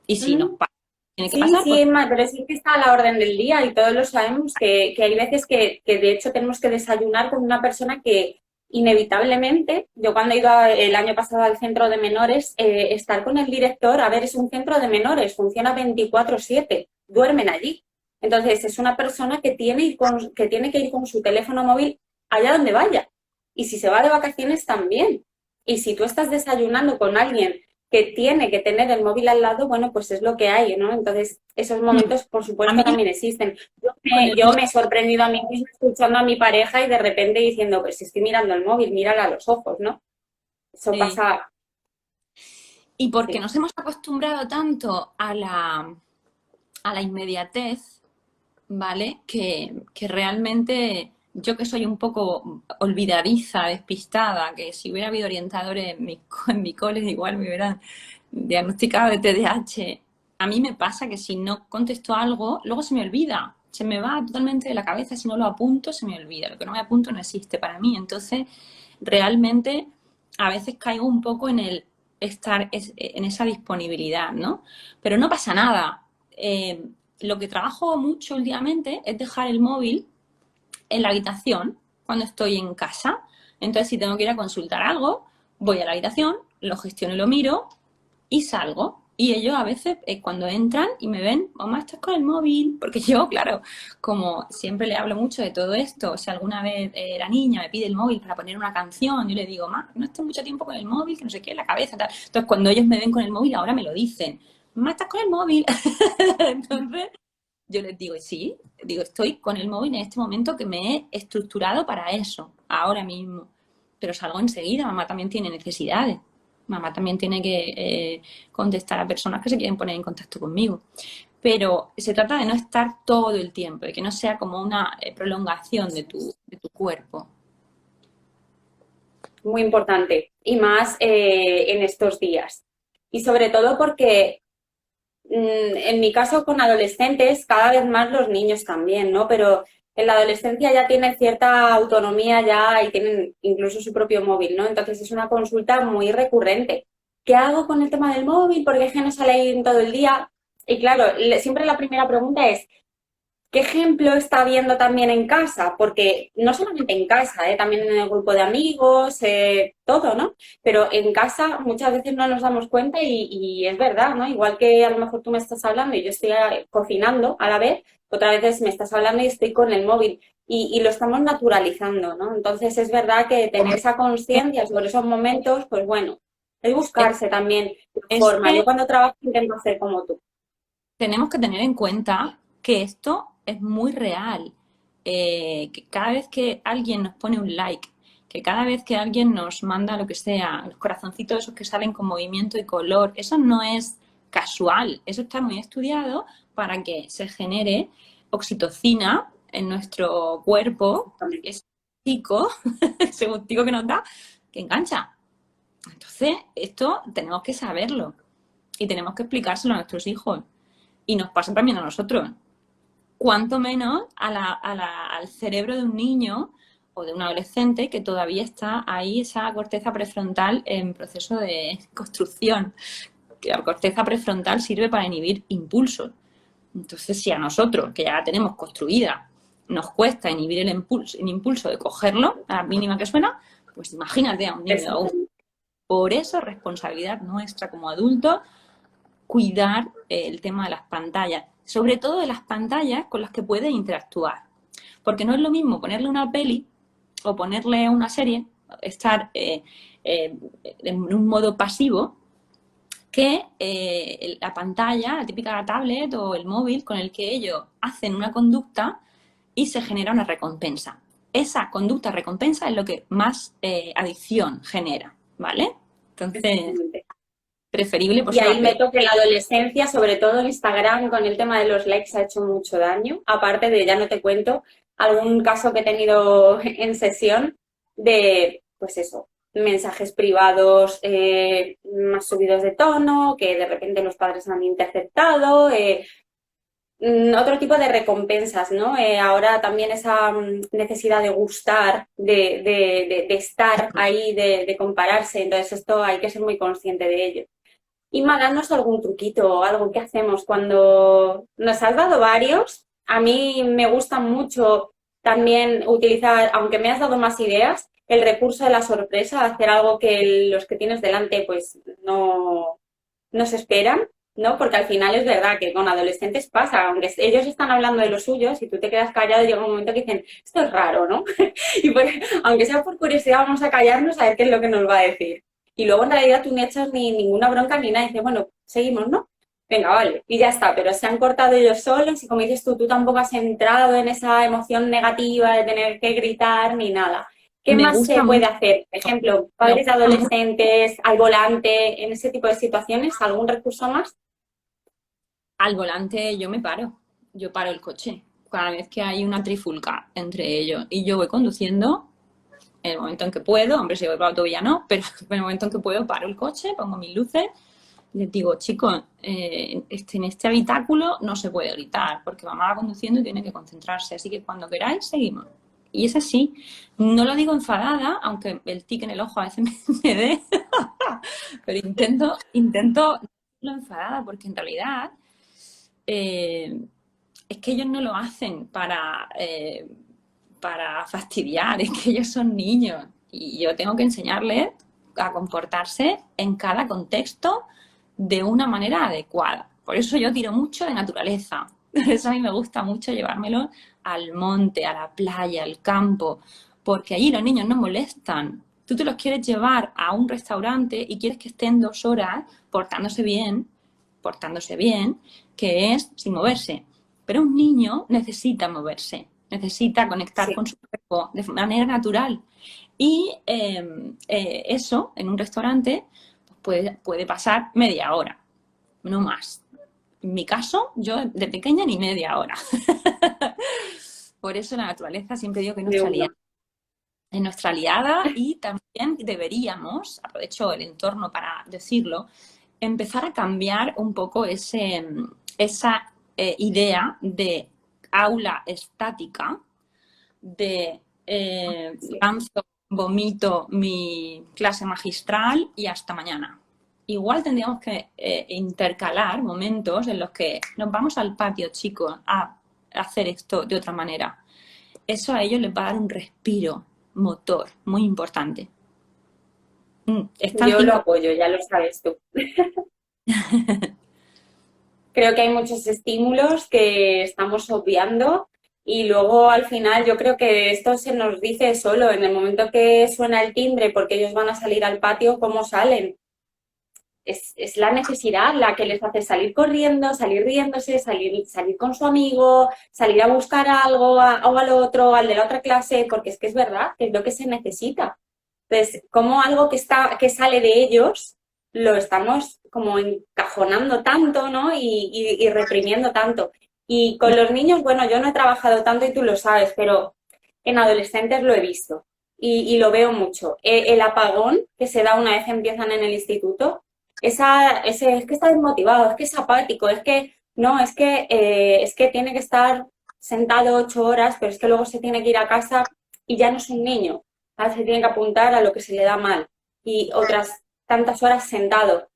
Y si nos pasa, tiene que Sí, pasar. sí, Emma, pero sí que está a la orden del día y todos lo sabemos que hay veces que de hecho tenemos que desayunar con una persona que inevitablemente, yo cuando he ido el año pasado al centro de menores, estar con el director, a ver, es un centro de menores, funciona 24/7, duermen allí. Entonces es una persona que tiene que ir con su teléfono móvil allá donde vaya. Y si se va de vacaciones también. Y si tú estás desayunando con alguien que tiene que tener el móvil al lado, bueno, pues es lo que hay, ¿no? Entonces, esos momentos, por A supuesto, mí, también existen. con el Yo me he sorprendido a mí misma escuchando a mi pareja y de repente diciendo, pues si estoy mirando el móvil, mírala a los ojos, ¿no? Eso sí. pasa, Y porque sí. nos hemos acostumbrado tanto a la inmediatez, ¿vale? Que realmente yo que soy un poco olvidadiza, despistada, que si hubiera habido orientadores en mi cole igual me hubieran diagnosticado de TDAH. A mí me pasa que si no contesto algo, luego se me olvida, se me va totalmente de la cabeza, si no lo apunto, se me olvida. Lo que no me apunto no existe para mí. Entonces, realmente a veces caigo un poco en el estar en esa disponibilidad, ¿no? Pero no pasa nada. Lo que trabajo mucho últimamente es dejar el móvil en la habitación cuando estoy en casa. Entonces, si tengo que ir a consultar algo, voy a la habitación, lo gestiono y lo miro y salgo. Y ellos a veces cuando entran y me ven, mamá, estás con el móvil, porque yo, claro, como siempre le hablo mucho de todo esto, si alguna vez la niña me pide el móvil para poner una canción, yo le digo, mamá, no estés mucho tiempo con el móvil, que no sé qué, en la cabeza, tal. Entonces, cuando ellos me ven con el móvil, ahora me lo dicen, mamá, estás con el móvil. Entonces, yo les digo, sí, digo, estoy con el móvil en este momento que me he estructurado para eso, ahora mismo. Pero salgo enseguida, mamá también tiene necesidades. Mamá también tiene que contestar a personas que se quieren poner en contacto conmigo. Pero se trata de no estar todo el tiempo, de que no sea como una prolongación de tu cuerpo. Muy importante. Y más en estos días. Y sobre todo porque en mi caso con adolescentes, cada vez más los niños también, ¿no? Pero en la adolescencia ya tienen cierta autonomía ya y tienen incluso su propio móvil, ¿no? Entonces es una consulta muy recurrente. ¿Qué hago con el tema del móvil? Porque es que no sale ahí en todo el día. Y claro, siempre la primera pregunta es, ¿qué ejemplo está viendo también en casa? Porque no solamente en casa, también en el grupo de amigos, todo, ¿no? Pero en casa muchas veces no nos damos cuenta y es verdad, ¿no? Igual que a lo mejor tú me estás hablando y yo estoy cocinando a la vez, otras veces me estás hablando y estoy con el móvil y lo estamos naturalizando, ¿no? Entonces es verdad que tener esa conciencia sobre esos momentos, pues bueno, es buscarse también la Es forma. Yo que cuando trabajo intento hacer como tú. tenemos que tener en cuenta que esto es muy real. Que cada vez que alguien nos pone un like, que cada vez que alguien nos manda lo que sea, los corazoncitos esos que salen con movimiento y color, eso no es casual, eso está muy estudiado para que se genere oxitocina en nuestro cuerpo, ese gustico, ese gustico que nos da, que engancha. Entonces, esto tenemos que saberlo y tenemos que explicárselo a nuestros hijos. Y nos pasa también a nosotros. Cuanto menos al cerebro de un niño o de un adolescente que todavía está ahí, esa corteza prefrontal en proceso de construcción. Que la corteza prefrontal sirve para inhibir impulsos. Entonces, si a nosotros, que ya la tenemos construida, nos cuesta inhibir el impulso de cogerlo, a la mínima que suena, pues imagínate a un niño de aún. Por eso es responsabilidad nuestra como adultos cuidar el tema de las pantallas, sobre todo de las pantallas con las que puede interactuar. Porque no es lo mismo ponerle una peli o ponerle una serie, estar en un modo pasivo, que la pantalla, la típica tablet o el móvil con el que ellos hacen una conducta y se genera una recompensa. Esa conducta recompensa es lo que más adicción genera, ¿vale? Entonces, preferible por Y eso ahí meto que la adolescencia, sobre todo Instagram, con el tema de los likes ha hecho mucho daño. Aparte de, ya no te cuento, algún caso que he tenido en sesión de, pues eso, mensajes privados más subidos de tono, que de repente los padres han interceptado, otro tipo de recompensas, ¿no? Ahora también esa necesidad de gustar, de estar ahí, de compararse. Entonces esto hay que ser muy consciente de ello. Inma, danos algún truquito o algo que hacemos cuando nos has dado varios. A mí me gusta mucho también utilizar, aunque me has dado más ideas, el recurso de la sorpresa, hacer algo que los que tienes delante pues no se esperan, ¿no? Porque al final es verdad que con adolescentes pasa, aunque ellos están hablando de lo suyo, si tú te quedas callado llega un momento que dicen, esto es raro, ¿no? Y aunque sea por curiosidad vamos a callarnos a ver qué es lo que nos va a decir. y luego en realidad tú ni echas ni ninguna bronca ni nada, y dices, bueno, seguimos, ¿no? Venga, vale, y ya está, pero se han cortado ellos solos y como dices tú tampoco has entrado en esa emoción negativa de tener que gritar ni nada. ¿Qué Me más se gusta puede mucho, hacer? Por ejemplo, me padres de gusta mucho. adolescentes, al volante, en ese tipo de situaciones, ¿algún recurso más? Al volante yo paro el coche. Cada vez que hay una trifulca entre ellos y yo voy conduciendo, en el momento en que puedo, hombre, si voy por la autovía no, pero en el momento en que puedo paro el coche, pongo mis luces, les digo, chicos, en este habitáculo no se puede gritar porque mamá va conduciendo y tiene que concentrarse, así que cuando queráis seguimos. Y es así. No lo digo enfadada, aunque el tic en el ojo a veces me dé, pero intento no enfadada porque en realidad es que ellos no lo hacen para fastidiar, es que ellos son niños y yo tengo que enseñarles a comportarse en cada contexto de una manera adecuada. Por eso yo tiro mucho de naturaleza. Por eso a mí me gusta mucho llevármelo al monte, a la playa, al campo, porque allí los niños no molestan. Tú te los quieres llevar a un restaurante y quieres que estén 2 horas portándose bien, que es sin moverse. Pero un niño necesita moverse, necesita conectar Sí. con su cuerpo de manera natural. Y eso en un restaurante puede pasar media hora, no más. En mi caso, yo de pequeña ni media hora. Por eso la naturaleza siempre digo que De una. es nuestra aliada y también deberíamos, aprovecho el entorno para decirlo, empezar a cambiar un poco esa idea de aula estática, de Sí. lanzo, vomito mi clase magistral y hasta mañana. Igual tendríamos que intercalar momentos en los que nos vamos al patio, chicos, a hacer esto de otra manera. Eso a ellos les va a dar un respiro motor muy importante. Están Yo lo 5. apoyo, ya lo sabes tú. Creo que hay muchos estímulos que estamos obviando y luego al final yo creo que esto se nos dice solo en el momento que suena el timbre porque ellos van a salir al patio, ¿cómo salen? Es la necesidad la que les hace salir corriendo, salir riéndose, salir con su amigo, salir a buscar algo o al otro, al de la otra clase, porque es que es verdad, que es lo que se necesita. Entonces, como algo que sale de ellos, lo estamos como encajonando tanto, ¿no? Y reprimiendo tanto. Y con los niños, bueno, yo no he trabajado tanto y tú lo sabes, pero en adolescentes lo he visto y lo veo mucho. El apagón que se da una vez empiezan en el instituto, es que está desmotivado, es que es apático, es que no, es que tiene que estar sentado 8 horas, pero es que luego se tiene que ir a casa y ya no es un niño. ¿Sabes? Se tiene que apuntar a lo que se le da mal y otras tantas horas sentado.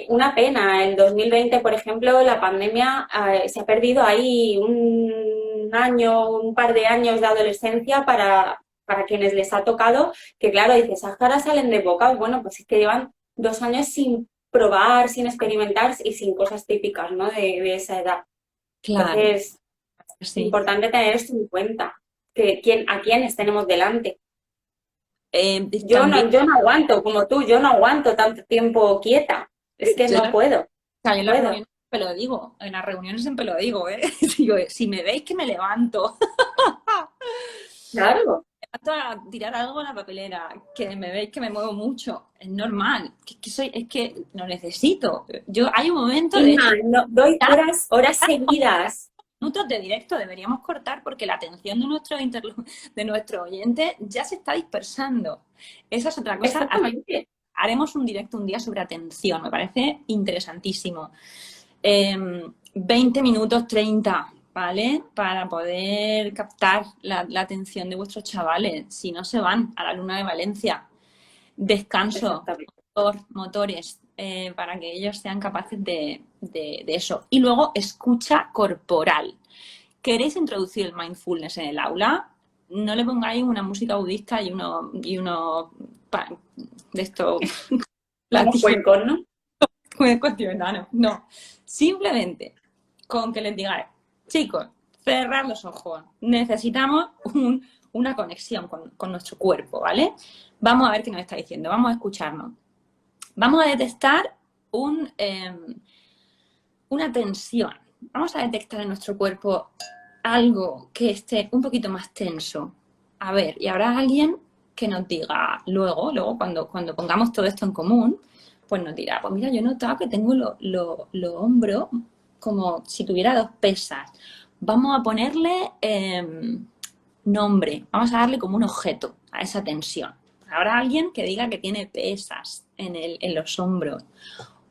Una pena, en 2020, por ejemplo, la pandemia se ha perdido ahí un año, un par de años de adolescencia para quienes les ha tocado, que claro, dices, ahora salen de boca, bueno, pues es que llevan 2 años sin probar, sin experimentar y sin cosas típicas, ¿no? De esa edad. Claro, Entonces, sí. importante tener esto en cuenta, que a quiénes tenemos delante. También, Yo no aguanto, como tú, yo no aguanto tanto tiempo quieta. Es que yo, no puedo, sea, yo no en las puedo. reuniones siempre lo digo, en las reuniones siempre lo digo, ¿eh? Digo, si me veis que me levanto, Claro. levanto a tirar algo en la papelera, que me veis que me muevo mucho, es normal, es que lo necesito. Hay un momento, de hecho, Inma, no, doy ya horas seguidas. minutos de directo deberíamos cortar porque la atención de nuestro oyente ya se está dispersando. Esa es otra cosa. Exactamente. Haremos un directo un día sobre atención, me parece interesantísimo. 20 minutos 30, ¿vale? Para poder captar la atención de vuestros chavales, si no se van a la Luna de Valencia. Descanso, Exactamente. motores, para que ellos sean capaces de eso. Y luego escucha corporal. ¿Queréis introducir el mindfulness en el aula? No le pongáis una música budista de esto Somos platillo cuencos, ¿no? cuestionario. No, simplemente con que les digáis, chicos, cerrad los ojos. Necesitamos una conexión con nuestro cuerpo, ¿vale? Vamos a ver qué nos está diciendo, vamos a escucharnos. Vamos a detectar una tensión. Vamos a detectar en nuestro cuerpo algo que esté un poquito más tenso. A ver, y habrá alguien que nos diga luego cuando pongamos todo esto en común, pues nos dirá, pues mira, yo he notado que tengo los hombros como si tuviera dos pesas. Vamos a ponerle nombre, vamos a darle como un objeto a esa tensión. Habrá alguien que diga que tiene pesas en los hombros.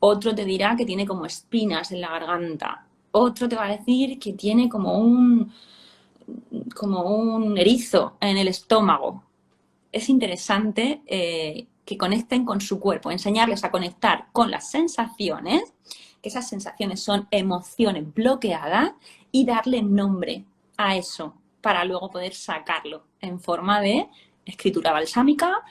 Otro te dirá que tiene como espinas en la garganta. Otro te va a decir que tiene como un erizo en el estómago. Es interesante que conecten con su cuerpo, enseñarles a conectar con las sensaciones, que esas sensaciones son emociones bloqueadas, y darle nombre a eso para luego poder sacarlo en forma de escritura balsámica,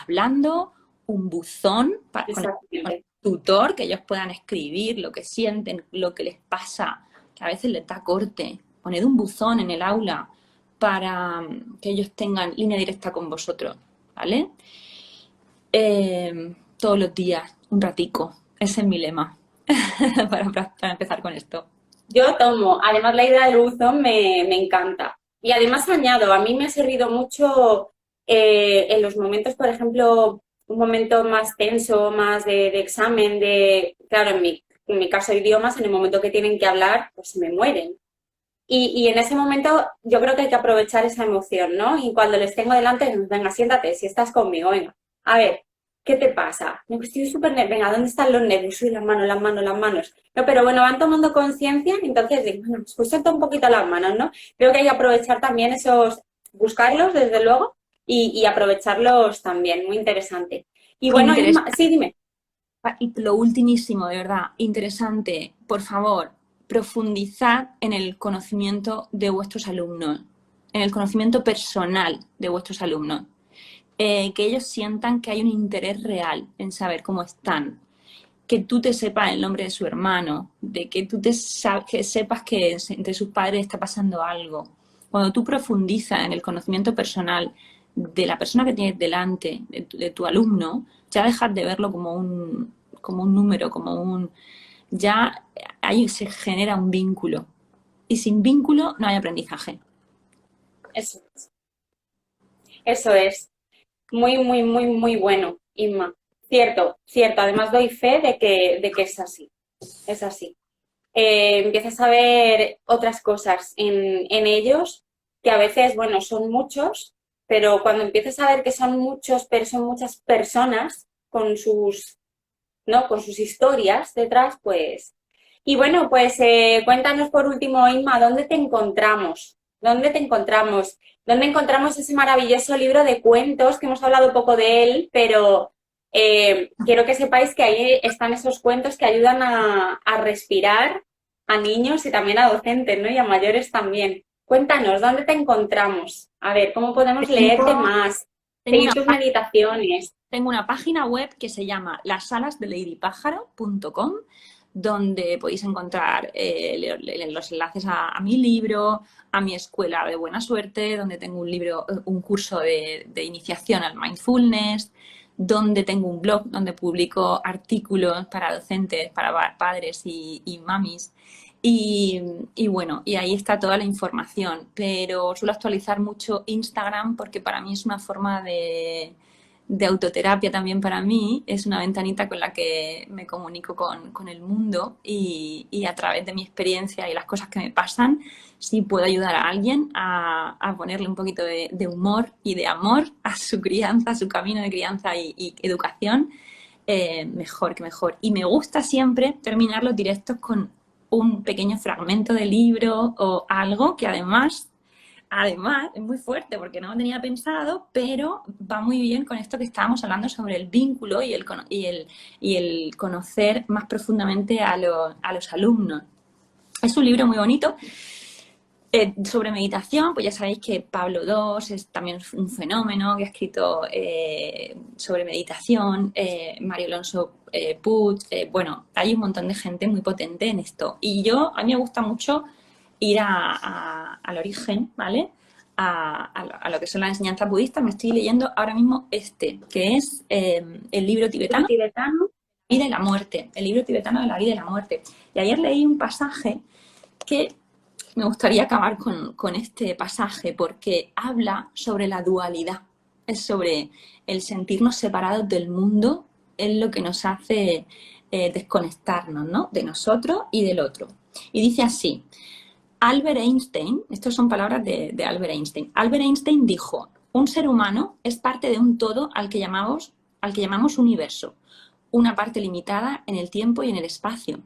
hablando, un buzón para con el tutor, que ellos puedan escribir lo que sienten, lo que les pasa, que a veces les da corte. Poned un buzón en el aula para que ellos tengan línea directa con vosotros, ¿vale? Todos los días, un ratico. Ese es mi lema para empezar con esto. Yo tomo, además la idea del buzón me encanta. Y además añado, a mí me ha servido mucho en los momentos, por ejemplo, un momento más tenso, más de examen, claro, en mi caso idiomas, en el momento que tienen que hablar, pues se me mueren. Y en ese momento yo creo que hay que aprovechar esa emoción, ¿no? Y cuando les tengo delante, venga, siéntate, si estás conmigo, venga. A ver, ¿qué te pasa? No, que estoy súper nerviosa. Venga, ¿dónde están los nervios? Uy, las manos, las manos, las manos. No, pero bueno, van tomando conciencia, entonces digo, bueno, pues suelta un poquito las manos, ¿no? Creo que hay que aprovechar también buscarlos, desde luego, y aprovecharlos también, muy interesante. Y bueno, Isma, sí, dime. Y lo ultimísimo, de verdad, interesante, por favor, profundizar en el conocimiento de vuestros alumnos, en el conocimiento personal de vuestros alumnos. Que ellos sientan que hay un interés real en saber cómo están, que tú te sepas el nombre de su hermano, de que tú que sepas que entre sus padres está pasando algo. Cuando tú profundizas en el conocimiento personal de la persona que tienes delante, de tu alumno, ya dejas de verlo como un número, ya ahí se genera un vínculo. Y sin vínculo no hay aprendizaje. Eso es. Eso es. Muy, muy, muy, muy bueno, Inma. Cierto, cierto. Además doy fe de que es así. Es así. Empiezas a ver otras cosas en ellos que a veces, bueno, son muchos, pero cuando empiezas a ver que son muchos, pero son muchas personas con sus, ¿no? Con sus historias detrás, pues. Y bueno, pues cuéntanos por último, Inma, ¿dónde te encontramos? ¿Dónde te encontramos? ¿Dónde encontramos ese maravilloso libro de cuentos que hemos hablado poco de él, pero quiero que sepáis que ahí están esos cuentos que ayudan a respirar a niños y también a docentes, ¿no? Y a mayores también. Cuéntanos, ¿dónde te encontramos? A ver, ¿cómo podemos leerte más? Seguir tus meditaciones. Tengo una página web que se llama lasalasdeladypájaro.com, donde podéis encontrar los enlaces a mi libro, a mi escuela de buena suerte, donde tengo un curso de iniciación al mindfulness, donde tengo un blog donde publico artículos para docentes, para padres y mamis. Y bueno, y ahí está toda la información, pero suelo actualizar mucho Instagram porque para mí es una forma de autoterapia también para mí, es una ventanita con la que me comunico con el mundo y a través de mi experiencia y las cosas que me pasan, si puedo ayudar a alguien a ponerle un poquito de humor y de amor a su crianza, a su camino de crianza y educación, mejor que mejor. Y me gusta siempre terminar los directos con un pequeño fragmento de libro o algo que además es muy fuerte porque no lo tenía pensado, pero va muy bien con esto que estábamos hablando sobre el vínculo y el conocer más profundamente a los alumnos. Es un libro muy bonito. Sobre meditación, pues ya sabéis que Pablo II es también un fenómeno que ha escrito sobre meditación, Mario Alonso Puig, bueno, hay un montón de gente muy potente en esto. Y a mí me gusta mucho ir al origen, ¿vale? A lo que son las enseñanzas budistas. Me estoy leyendo ahora mismo que es el libro tibetano. vida y la muerte, el libro tibetano de la vida y la muerte. Y ayer leí un pasaje que me gustaría acabar con este pasaje porque habla sobre la dualidad, es sobre el sentirnos separados del mundo, es lo que nos hace desconectarnos, ¿no? De nosotros y del otro. Y dice así, Albert Einstein, estas son palabras de Albert Einstein. Albert Einstein dijo, un ser humano es parte de un todo al que llamamos universo, una parte limitada en el tiempo y en el espacio.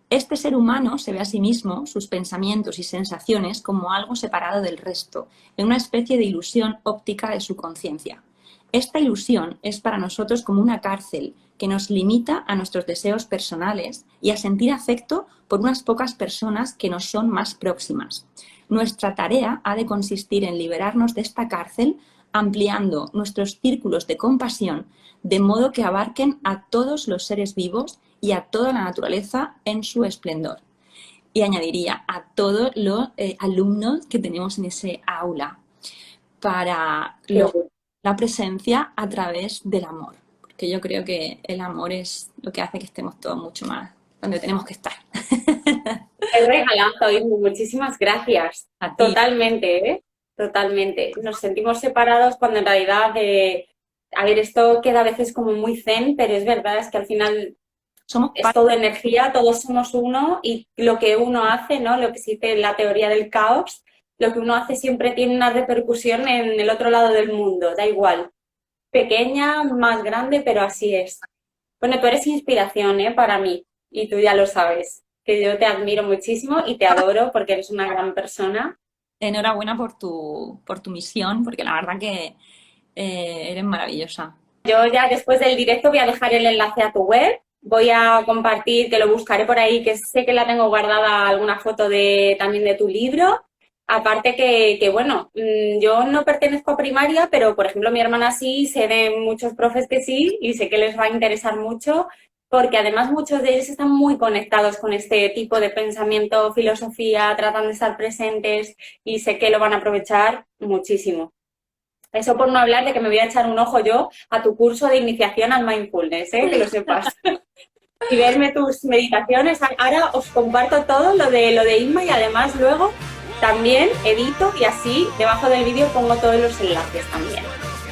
Este ser humano se ve a sí mismo, sus pensamientos y sensaciones, como algo separado del resto, en una especie de ilusión óptica de su conciencia. Esta ilusión es para nosotros como una cárcel que nos limita a nuestros deseos personales y a sentir afecto por unas pocas personas que nos son más próximas. Nuestra tarea ha de consistir en liberarnos de esta cárcel, ampliando nuestros círculos de compasión de modo que abarquen a todos los seres vivos y a toda la naturaleza en su esplendor. Y añadiría a todos los alumnos que tenemos en ese aula para la presencia a través del amor. Porque yo creo que el amor es lo que hace que estemos todos mucho más donde tenemos que estar. Qué regalazo, Ismu, muchísimas gracias. A ti. Totalmente, ¿eh? Totalmente. Nos sentimos separados cuando en realidad, a ver, esto queda a veces como muy zen, pero es verdad, es que al final Somos es todo energía, todos somos uno y lo que uno hace, ¿no? Lo que se dice en la teoría del caos, lo que uno hace siempre tiene una repercusión en el otro lado del mundo, da igual. Pequeña, más grande, pero así es. Bueno, tú eres inspiración, ¿eh? Para mí y tú ya lo sabes, que yo te admiro muchísimo y te adoro porque eres una gran persona. Enhorabuena por tu misión, porque la verdad que eres maravillosa. Yo ya después del directo voy a dejar el enlace a tu web, voy a compartir, que lo buscaré por ahí, que sé que la tengo guardada alguna foto también de tu libro. Aparte que bueno, yo no pertenezco a primaria, pero por ejemplo mi hermana sí, sé de muchos profes que sí y sé que les va a interesar mucho porque además muchos de ellos están muy conectados con este tipo de pensamiento, filosofía, tratan de estar presentes y sé que lo van a aprovechar muchísimo. Eso por no hablar de que me voy a echar un ojo yo a tu curso de iniciación al mindfulness, que lo sepas. Y verme tus meditaciones. Ahora os comparto todo lo de Inma y además luego también edito y así debajo del vídeo pongo todos los enlaces también.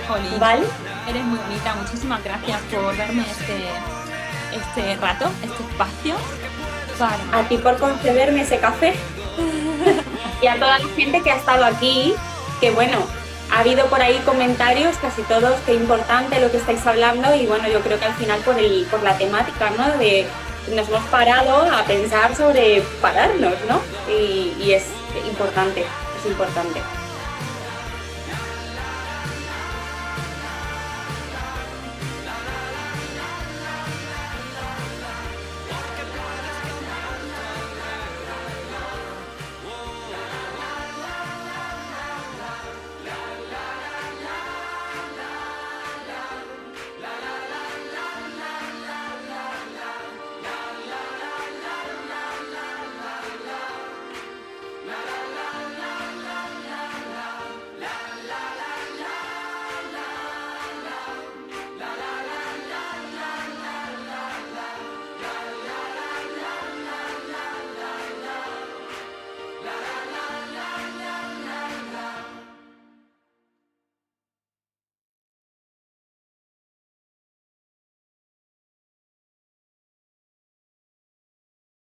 Jolín, ¿vale? Eres muy bonita, muchísimas gracias por darme este rato, este espacio para... A ti por concederme ese café y a toda la gente que ha estado aquí, que bueno, ha habido por ahí comentarios, casi todos, qué importante lo que estáis hablando y bueno, yo creo que al final por la temática, ¿no? Nos hemos parado a pensar sobre pararnos, ¿no? Y es importante, es importante.